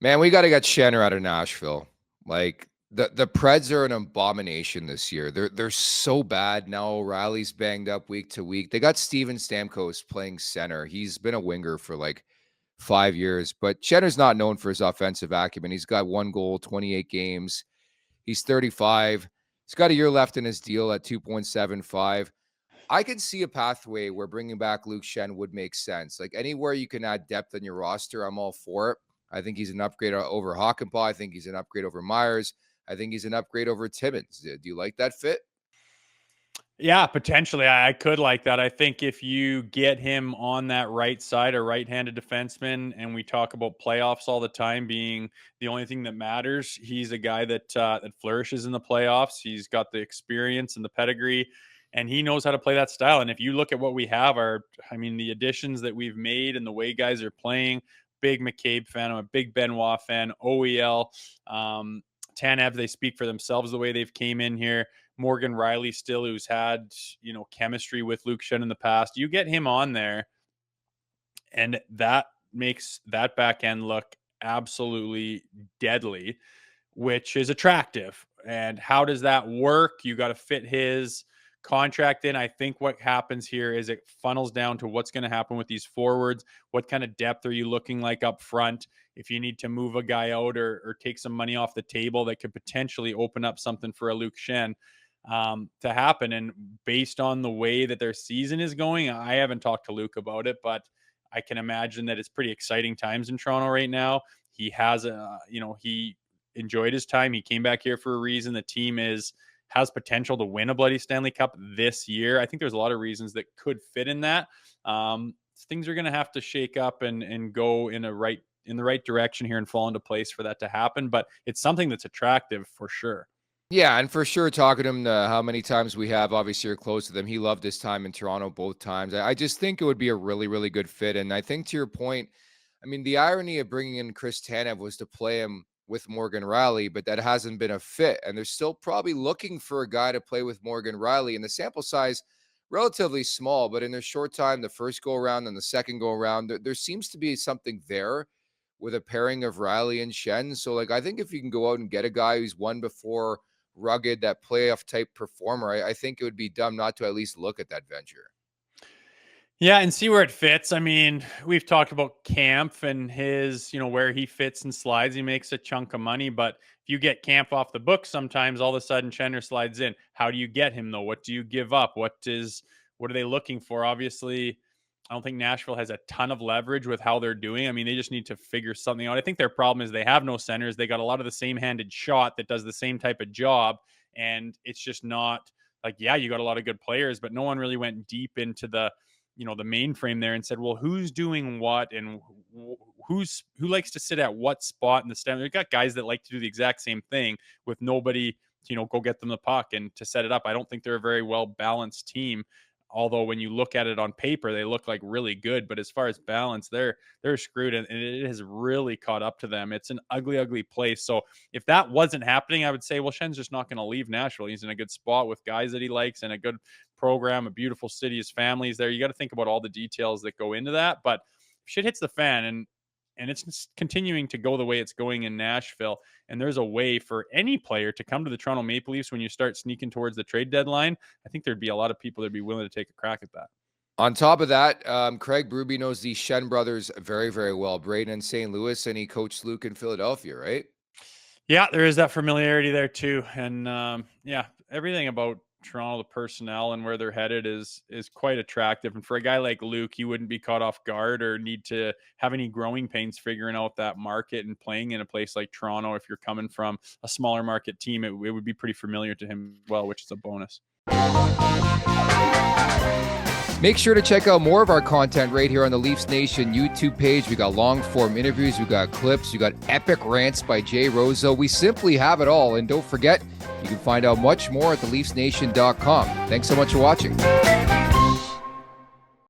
Man, we got to get Schenn out of Nashville. Like the Preds are an abomination this year. They're so bad now. Riley's banged up week to week. They got Steven Stamkos playing center. He's been a winger for like 5 years, but Schenner's not known for his offensive acumen. He's got 1 goal, 28 games. He's 35. He's got a year left in his deal at 2.75. I can see a pathway where bringing back Luke Schenn would make sense. Like anywhere you can add depth on your roster, I'm all for it. I think he's an upgrade over Hakanpää. I think he's an upgrade over Myers. I think he's an upgrade over Timmins. Do you like that fit? Yeah, potentially. I could like that. I think if you get him on that right side, a right-handed defenseman, and we talk about playoffs all the time being the only thing that matters, he's a guy that flourishes in the playoffs. He's got the experience and the pedigree, and he knows how to play that style. And if you look at what we have, the additions that we've made and the way guys are playing, big McCabe fan, I'm a big Benoit fan, OEL, Tanev, they speak for themselves the way they've came in here. Morgan Riley still, who's had, chemistry with Luke Schenn in the past. You get him on there, and that makes that back end look absolutely deadly, which is attractive. And how does that work? You got to fit his contract in. I think what happens here is it funnels down to what's going to happen with these forwards. What kind of depth are you looking like up front? If you need to move a guy out or take some money off the table, that could potentially open up something for a Luke Schenn to happen. And based on the way that their season is going, I haven't talked to Luke about it, but I can imagine that it's pretty exciting times in Toronto right now. He has he enjoyed his time. He came back here for a reason. The team has potential to win a bloody Stanley Cup this year. I think there's a lot of reasons that could fit in that. Things are going to have to shake up and go in the right direction here and fall into place for that to happen. But it's something that's attractive for sure. Yeah, and for sure, talking to him, how many times we have, obviously you're close to them. He loved his time in Toronto both times. I just think it would be a really, really good fit. And I think to your point, the irony of bringing in Chris Tanev was to play him with Morgan Riley, but that hasn't been a fit. And they're still probably looking for a guy to play with Morgan Riley. And the sample size, relatively small, but in their short time, the first go around and the second go around, there seems to be something there with a pairing of Riley and Schenn. So I think if you can go out and get a guy who's won before, rugged, that playoff type performer, I think it would be dumb not to at least look at that venture. Yeah, and see where it fits. We've talked about Kampf and his, where he fits and slides. He makes a chunk of money, but if you get Kampf off the book, sometimes all of a sudden Schenner slides in. How do you get him though? What do you give up? What are they looking for? Obviously, I don't think Nashville has a ton of leverage with how they're doing. They just need to figure something out. I think their problem is they have no centers. They got a lot of the same-handed shot that does the same type of job, and it's just not you got a lot of good players, but no one really went deep into the mainframe there and said, well, who's doing what and who likes to sit at what spot in the stem. They've got guys that like to do the exact same thing with nobody, go get them the puck and to set it up. I don't think they're a very well-balanced team. Although when you look at it on paper, they look like really good. But as far as balance, they're screwed, and it has really caught up to them. It's an ugly, ugly place. So if that wasn't happening, I would say, well, Schenn's just not going to leave Nashville. He's in a good spot with guys that he likes and a good program, a beautiful city. His family's there. You got to think about all the details that go into that. But if shit hits the fan and it's continuing to go the way it's going in Nashville, and there's a way for any player to come to the Toronto Maple Leafs when you start sneaking towards the trade deadline, I think there'd be a lot of people that'd be willing to take a crack at that. On top of that, Craig Berube knows the Schenn brothers very, very well. Braden in St. Louis, and he coached Luke in Philadelphia, right? Yeah, there is that familiarity there too. And everything about Toronto, the personnel and where they're headed is quite attractive. And for a guy like Luke, he wouldn't be caught off guard or need to have any growing pains figuring out that market and playing in a place like Toronto. If you're coming from a smaller market team, it would be pretty familiar to him as well, which is a bonus. Make sure to check out more of our content right here on the Leafs Nation YouTube page. We got long form interviews, we got clips, we got epic rants by Jay Rosehill. We simply have it all. And don't forget, you can find out much more at theleafsnation.com. Thanks so much for watching.